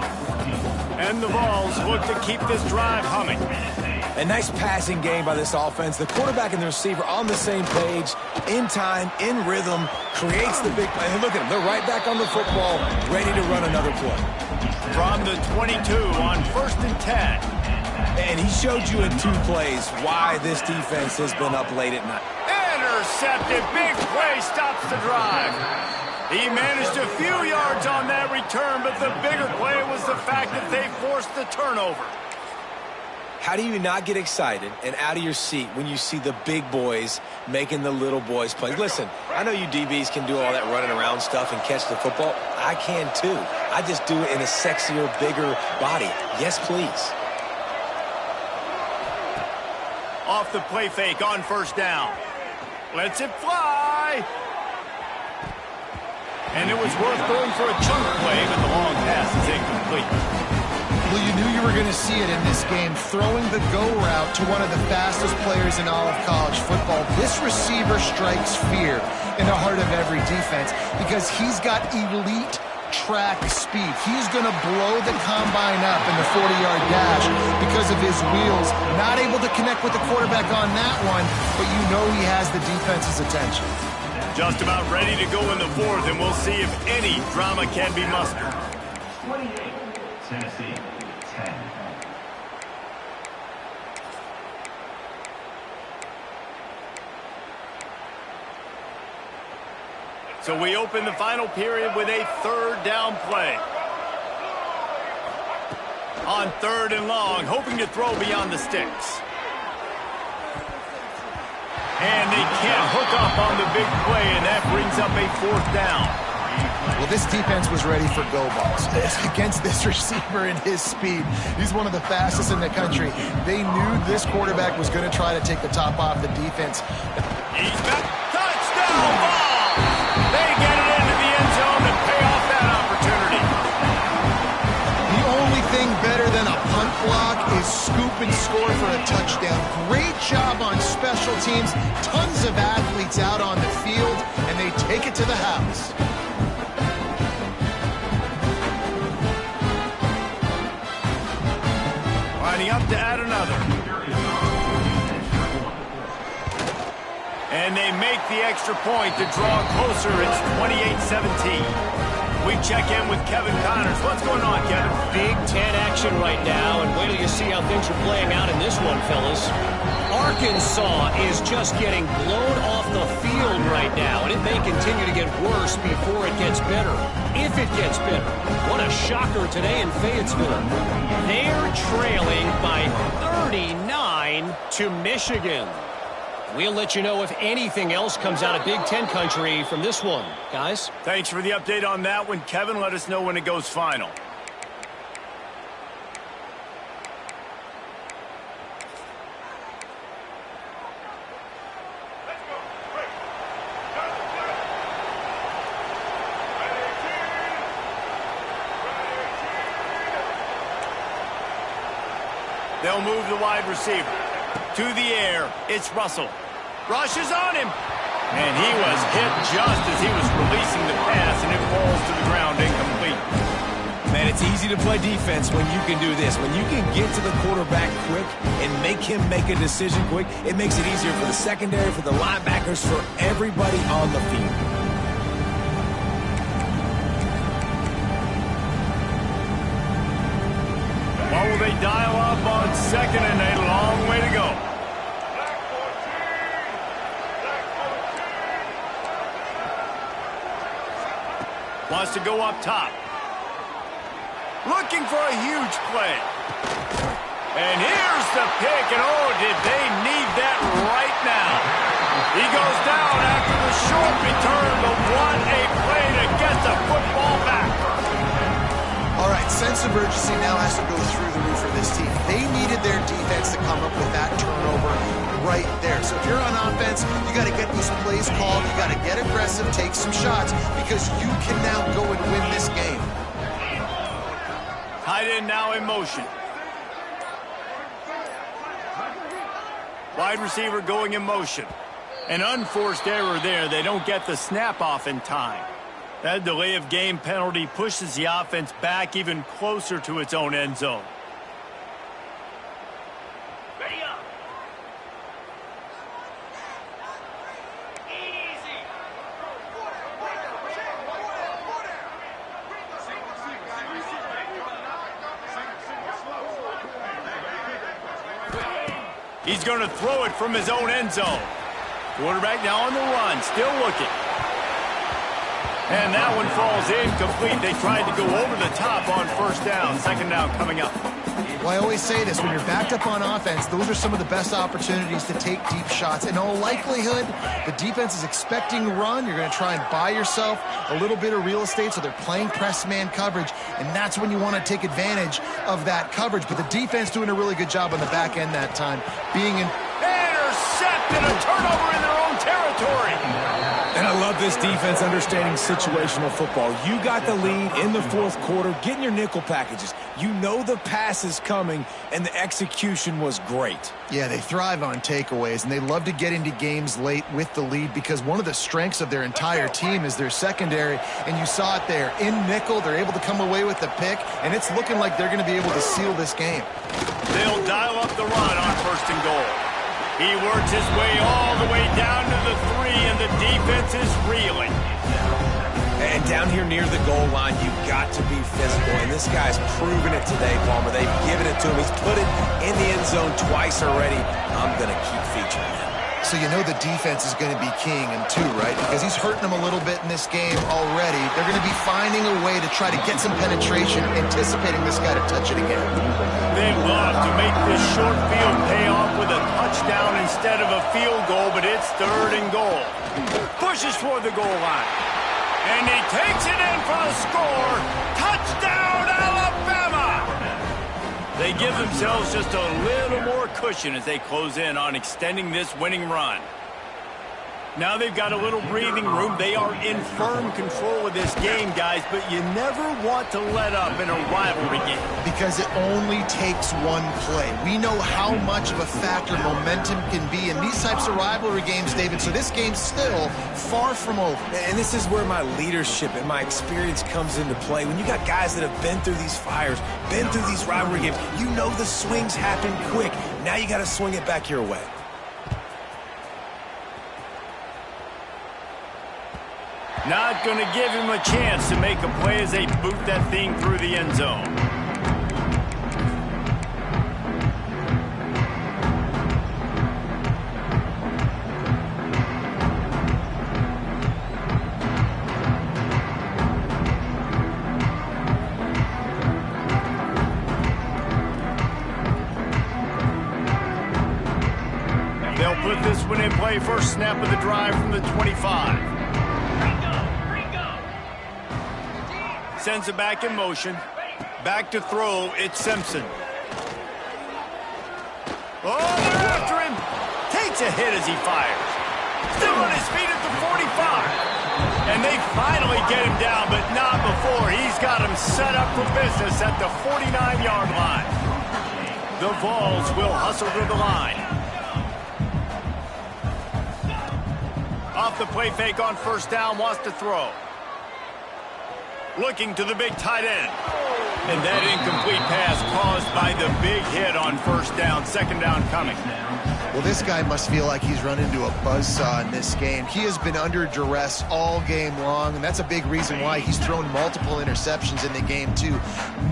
A: And the Vols look to keep this drive humming.
B: A nice passing game by this offense. The quarterback and the receiver on the same page, in time, in rhythm, creates the big play. And look at them, they're right back on the football, ready to run another play.
A: From the 22 on 1st and 10.
B: And he showed you in 2 plays why this defense has been up late at night.
A: Intercepted. Big play stops the drive. He managed a few yards on that return, but the bigger play was the fact that they forced the turnover.
B: How do you not get excited and out of your seat when you see the big boys making the little boys play? Listen, I know you DBs can do all that running around stuff and catch the football. I can too. I just do it in a sexier, bigger body. Yes, please.
A: Off the play fake on 1st down. Lets it fly. And it was worth going for a chunk play, but the long pass is incomplete.
C: Well, you knew you were going to see it in this game, throwing the go route to one of the fastest players in all of college football. This receiver strikes fear in the heart of every defense because he's got elite track speed. He's going to blow the combine up in the 40-yard dash because of his wheels. Not able to connect with the quarterback on that one, but you know he has the defense's attention.
A: Just about ready to go in the fourth, and we'll see if any drama can be mustered.
D: 28, Tennessee, 10.
A: So we open the final period with a third down play. On 3rd and long, hoping to throw beyond the sticks. And they can't hook up on the big play, and that brings up a 4th down.
C: Well, this defense was ready for go balls against this receiver and his speed. He's one of the fastest in the country. They knew this quarterback was going to try to take the top off the defense.
A: He's back. Touchdown ball! They get it into the end zone to pay off that opportunity.
C: The only thing better than a punt block is scoop and score for a touchdown. Great job on special teams. Tons of athletes out on the field, and they take it to the house.
A: Lining up to add another. And they make the extra point to draw closer. It's 28-17. We check in with Kevin Connors. What's going on, Kevin?
E: Big Ten action right now, and wait till you see how things are playing out in this one, fellas. Arkansas is just getting blown off the field right now, and it may continue to get worse before it gets better. If it gets better. What a shocker today in Fayetteville. They're trailing by 39 to Michigan. We'll let you know if anything else comes out of Big Ten country from this one, guys.
A: Thanks for the update on that one, Kevin. Let us know when it goes final. They'll move the wide receiver. To the air, it's Russell. Rushes on him. And he was hit just as he was releasing the pass, and it falls to the ground incomplete.
B: Man, it's easy to play defense when you can do this. When you can get to the quarterback quick and make him make a decision quick, it makes it easier for the secondary, for the linebackers, for everybody on the field.
A: What will they dial up on 2nd and a long way to go? Wants to go up top. Looking for a huge play. And here's the pick, and oh, did they need that right now. He goes down after the short return, but what a play to get the football back.
C: All right, sense of urgency now has to go through the roof for this team. They needed their defense to come up with that turnover right there. So if you're on offense, you got to get these plays called. You got to get aggressive, take some shots, because you can now go and win this game.
A: Tight end now in motion. Wide receiver going in motion. An unforced error there. They don't get the snap off in time. That delay of game penalty pushes the offense back even closer to its own end zone. Ready up. Easy. He's going to throw it from his own end zone. Quarterback now on the run, still looking. And that one falls incomplete. They tried to go over the top on 1st down. 2nd down coming up.
C: Well, I always say this, when you're backed up on offense, those are some of the best opportunities to take deep shots. In all likelihood, the defense is expecting run. You're going to try and buy yourself a little bit of real estate, so they're playing press man coverage, and that's when you want to take advantage of that coverage. But the defense doing a really good job on the back end that time, being in...
A: Intercepted, a turnover in their own territory.
B: And I love this defense understanding situational football. You got the lead in the fourth quarter, getting your nickel packages. You know the pass is coming, and the execution was great.
C: Yeah, they thrive on takeaways, and they love to get into games late with the lead because one of the strengths of their entire team is their secondary, and you saw it there. In nickel, they're able to come away with the pick, and it's looking like they're going to be able to seal this game.
A: They'll dial up the run on 1st and goal. He works his way all the way down to the 3, and the defense is reeling.
B: And down here near the goal line, you've got to be physical. And this guy's proven it today, Palmer. They've given it to him. He's put it in the end zone twice already. I'm going to keep featuring him.
C: So you know the defense is going to be keying him too, right? Because he's hurting them a little bit in this game already. They're going to be finding a way to try to get some penetration, anticipating this guy to touch it again.
A: They'd love to make this short field pay off with a touchdown instead of a field goal, but it's 3rd and goal. Pushes for the goal line. And he takes it in for a score. Touchdown, Alabama! They give themselves just a little more cushion as they close in on extending this winning run. Now they've got a little breathing room. They are in firm control of this game, guys, but you never want to let up in a rivalry game.
C: Because it only takes one play. We know how much of a factor momentum can be in these types of rivalry games, David, so this game's still far from over.
B: And this is where my leadership and my experience comes into play. When you got guys that have been through these fires, been through these rivalry games, you know the swings happen quick. Now you got to swing it back your way.
A: Not going to give him a chance to make a play as they boot that thing through the end zone. They'll put this one in play. First snap of the drive from the 25. Sends it back in motion. Back to throw, it's Simpson. Oh, they're after him. Takes a hit as he fires. Still on his feet at the 45. And they finally get him down, but not before. He's got him set up for business at the 49-yard line. The Vols will hustle to the line. Off the play fake on 1st down, wants to throw. Looking to the big tight end. And that incomplete pass caused by the big hit on 1st down. 2nd down coming.
C: Well, this guy must feel like he's run into a buzzsaw in this game. He has been under duress all game long, and that's a big reason why he's thrown multiple interceptions in the game, too.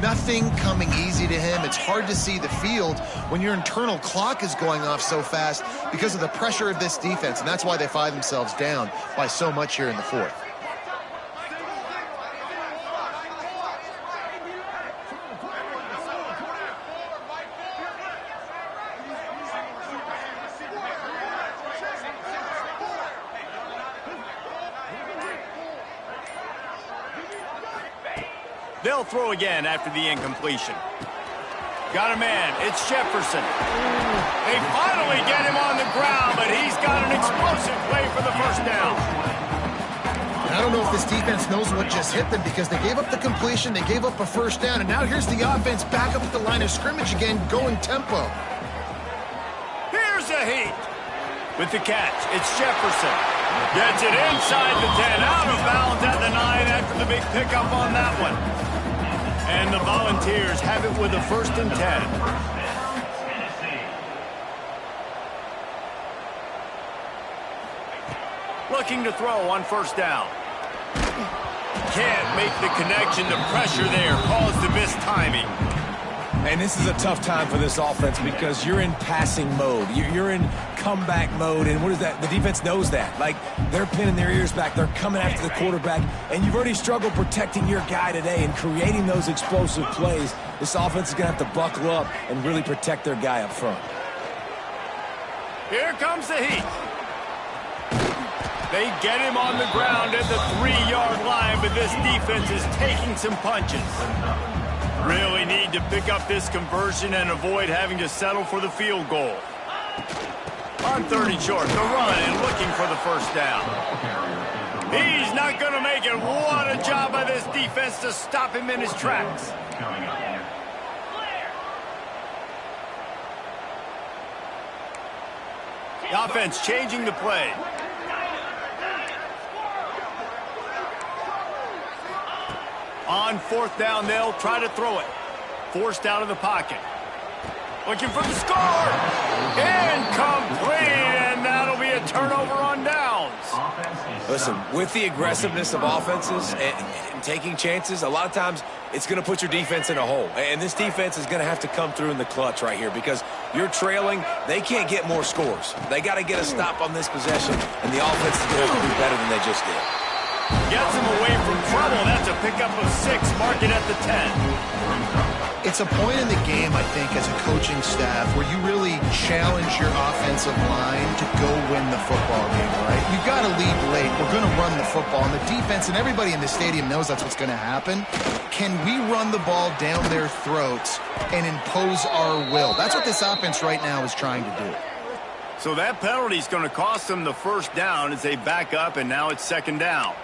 C: Nothing coming easy to him. It's hard to see the field when your internal clock is going off so fast because of the pressure of this defense, and that's why they find themselves down by so much here in the 4th.
A: They'll throw again after the incompletion. Got a man. It's Jefferson. They finally get him on the ground, but he's got an explosive play for the 1st down.
C: I don't know if this defense knows what just hit them because they gave up the completion, they gave up a 1st down, and now here's the offense back up at the line of scrimmage again, going tempo.
A: Here's a heat. With the catch, it's Jefferson. Gets it inside the 10, out of bounds at the 9 after the big pickup on that one. And the Volunteers have it with a 1st and 10. Looking to throw on 1st down. Can't make the connection. The pressure there caused the missed timing.
B: And this is a tough time for this offense because you're in passing mode. You're in comeback mode, and what is that? The defense knows that. Like, they're pinning their ears back. They're coming after the quarterback, and you've already struggled protecting your guy today and creating those explosive plays. This offense is going to have to buckle up and really protect their guy up front.
A: Here comes the heat. They get him on the ground at the 3-yard line, but this defense is taking some punches. Really need to pick up this conversion and avoid having to settle for the field goal. On 3rd and short, the run and looking for the 1st down. He's not going to make it. What a job by this defense to stop him in his tracks.
D: Coming up here.
A: The offense changing the play. On fourth down, they'll try to throw it. Forced out of the pocket. Looking for the score. Incomplete, and that'll be a turnover on downs.
B: Listen, with the aggressiveness of offenses and taking chances, a lot of times it's going to put your defense in a hole. And this defense is going to have to come through in the clutch right here because you're trailing. They can't get more scores. They got to get a stop on this possession, and the offense is going to have to do better than they just did.
A: Gets him away from trouble. That's a pickup of 6. Mark it at the 10.
C: It's a point in the game, I think, as a coaching staff where you really challenge your offensive line to go win the football game, right? You've got to lead late. We're going to run the football. And the defense and everybody in the stadium knows that's what's going to happen. Can we run the ball down their throats and impose our will? That's what this offense right now is trying to do.
A: So that penalty is going to cost them the first down as they back up, and now it's second down.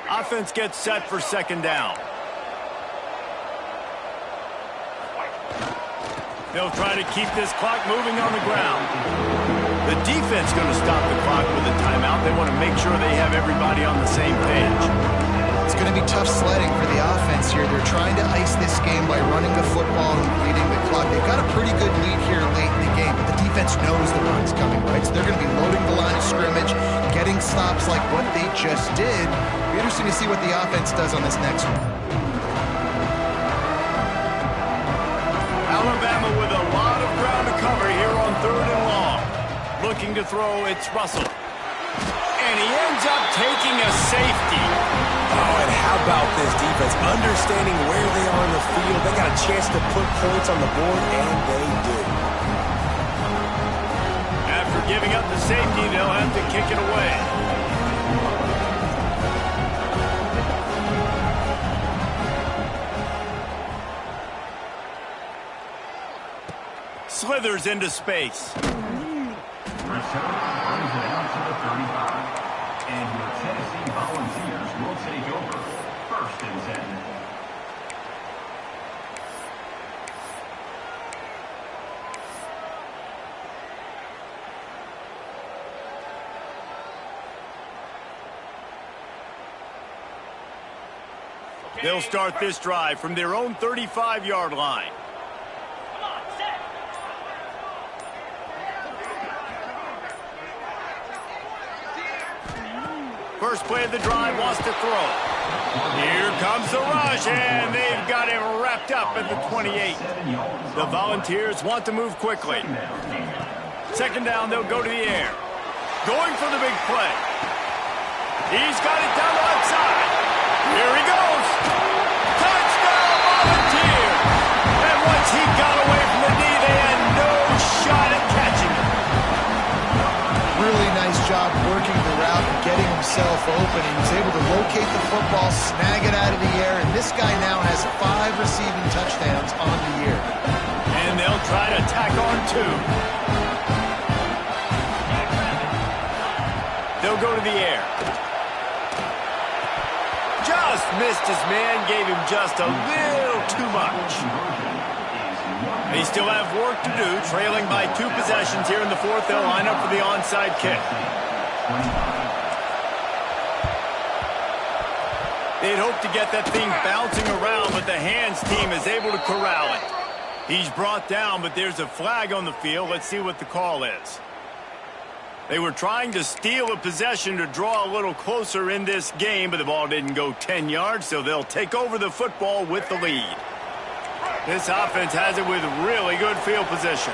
A: Offense gets set for second down. They'll try to keep this clock moving on the ground. The defense going to stop the clock with a timeout. They want to make sure they have everybody on the same page.
C: It's going to be tough sledding for the offense here. They're trying to ice this game by running the football and leading the clock. They've got a pretty good lead here late in the game, but the defense knows the run's coming, right? So they're going to be loading the line of scrimmage, getting stops like what they just did. It'll be interesting to see what the offense does on this next one.
A: Alabama with a lot of ground to cover here on 3rd and long. Looking to throw, it's Russell. And he ends up taking a safety.
B: Oh, and how about this defense? Understanding where they are in the field. They got a chance to put points on the board, and they do.
A: After giving up the safety, they'll have to kick it away. Slithers into space.
D: Return brings it out to the 35. And your Tennessee Volunteers will take over. 1st and 10.
A: They'll start this drive from their own 35-yard line. First play of the drive, wants to throw. Here comes the rush, and they've got him wrapped up at the 28. The Volunteers want to move quickly. Second down, they'll go to the air. Going for the big play. He's got it down the left side. Here he goes. Touchdown, Volunteers! And once he got away from the knee, they had no shot at catching him.
C: Really nice job working the route and getting himself open. He was able to locate the football, snag it out of the air, and this guy now has 5 receiving touchdowns on the year.
A: And they'll try to tack on 2. They'll go to the air. Just missed his man, gave him just a little too much. They still have work to do, trailing by 2 possessions here in the 4th. They'll line up for the onside kick. They'd hope to get that thing bouncing around, but the hands team is able to corral it. He's brought down, but there's a flag on the field. Let's see what the call is. They were trying to steal a possession to draw a little closer in this game, but the ball didn't go 10 yards, so they'll take over the football with the lead. This offense has it with really good field position.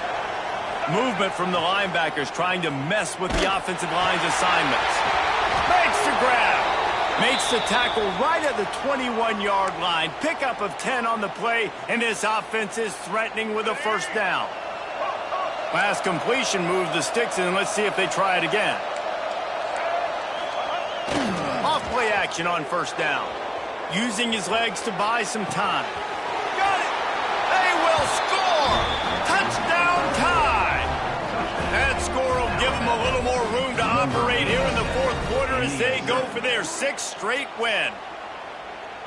A: Movement from the linebackers trying to mess with the offensive line's assignments. Makes the grab. Makes the tackle right at the 21-yard line. Pickup of 10 on the play, and this offense is threatening with a first down. Last completion moves the sticks in, and let's see if they try it again. Off play action on first down. Using his legs to buy some time. Got it! They will score! Touchdown tie! them a little more room to operate here in the fourth quarter as they go for their 6th straight win.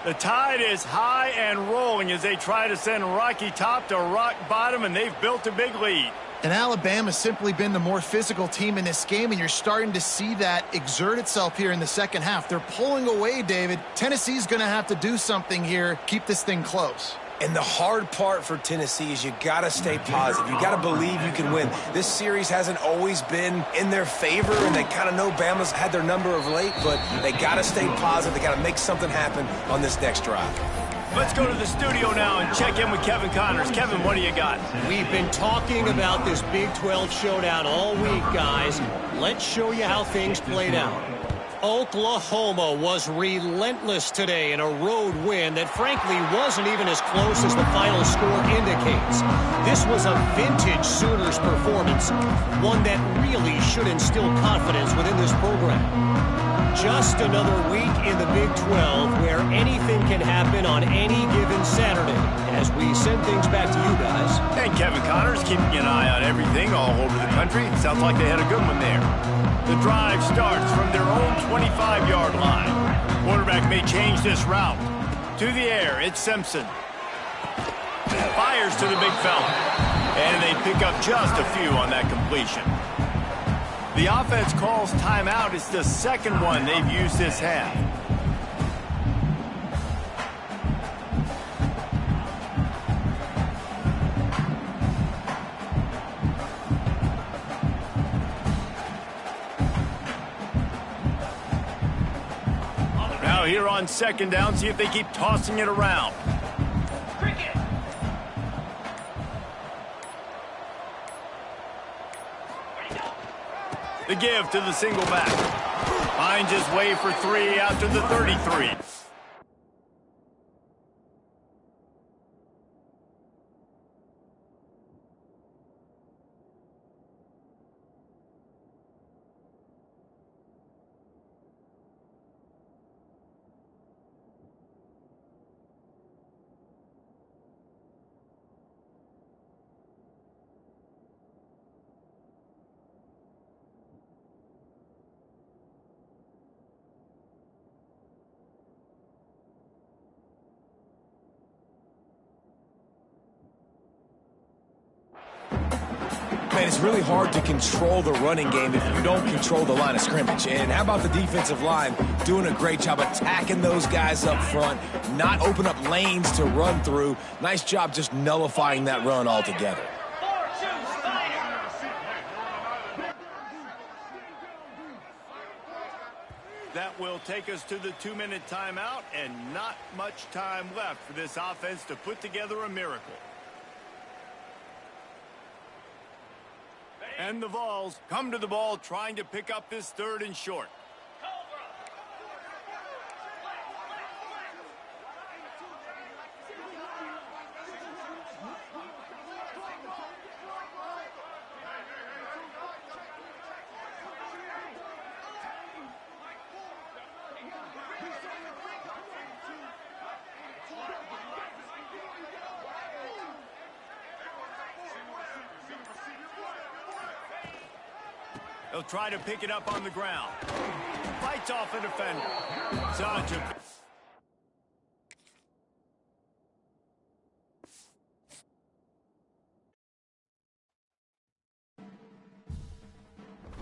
A: The tide is high and rolling as they try to send Rocky Top to rock bottom, and they've built a big lead.
C: And Alabama's simply been the more physical team in this game, and you're starting to see that exert itself here in the second half. They're pulling away, David. Tennessee's going to have to do something here, keep this thing close.
B: And the hard part for Tennessee is you got to stay positive. You got to believe you can win. This series hasn't always been in their favor, and they kind of know Bama's had their number of late, but they got to stay positive. They got to make something happen on this next drive.
A: Let's go to the studio now and check in with Kevin Connors. Kevin, what do you got?
E: We've been talking about this Big 12 showdown all week, guys. Let's show you how things played out. Oklahoma was relentless today in a road win that frankly wasn't even as close as the final score indicates. This was a vintage Sooners performance, one that really should instill confidence within this program. Just another week in the Big 12 where anything can happen on any given Saturday as we send things back to you guys.
A: And Kevin Connors keeping an eye on everything all over the country. Sounds like they had a good one there. The drive starts from their own 25-yard line. Quarterback may change this route. To the air, it's Simpson. Fires to the big fella. And they pick up just a few on that completion. The offense calls timeout. It's the second one they've used this half. Now here on second down, see if they keep tossing it around. The give to the single back. Finds his way for 3 out to the 33.
B: Man, it's really hard to control the running game if you don't control the line of scrimmage. And how about the defensive line doing a great job attacking those guys up front, not open up lanes to run through. Nice job just nullifying that run altogether.
A: That will take us to the 2-minute timeout, and not much time left for this offense to put together a miracle. And the Vols come to the ball trying to pick up this 3rd and short. They'll try to pick it up on the ground. Fights off a defender. Such a